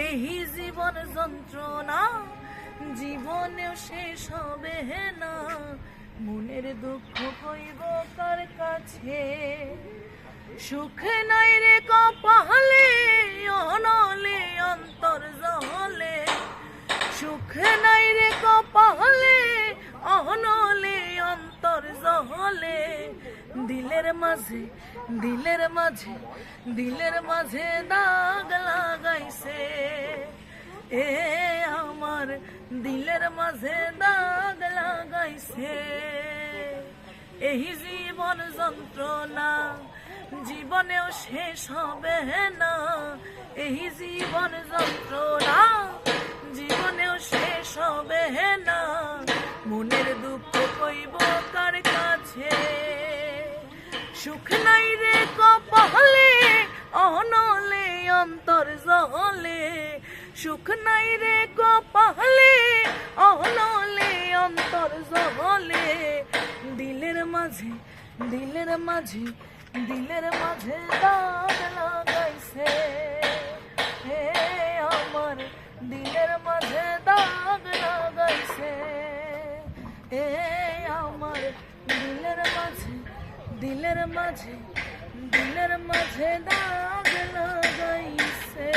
এই জীবন যন্ত্রণা জীবনেও শেষ হবে না, মনের দুঃখ কইব কার কাছে। সুখ নাই রে কপালে, অনলে অন্তর জলে। সুখ নাই রে কপালে, অনলে অন্তর জলে। দিলের মাঝে দিলের মাঝে দিলের মাঝে দাগ লাগাইছে, এ আমার দিলের মাঝে দাগ লাগাইছে। এই জীবন যন্ত্রণা জীবনেও শেষ হবে না, এই জীবন যন্ত্রণা জীবনেও শেষ হবে না, মনের দুঃখ কইব কার কাছে। সুখ নাই রে কপালে, অনলে অন্তর জলে। সুখ নাই রে কপালে, অনলে অন্তর জলে। দিলের মাঝে দিলের মাঝে দিলের মাঝে দাগ লাগাইছে, হে আমার দিলের মাঝে দাগ লাগাইছে। হে আমার দিলের মাঝে দিলের মাঝে দিলের মাঝে দাগ লাগাইছে।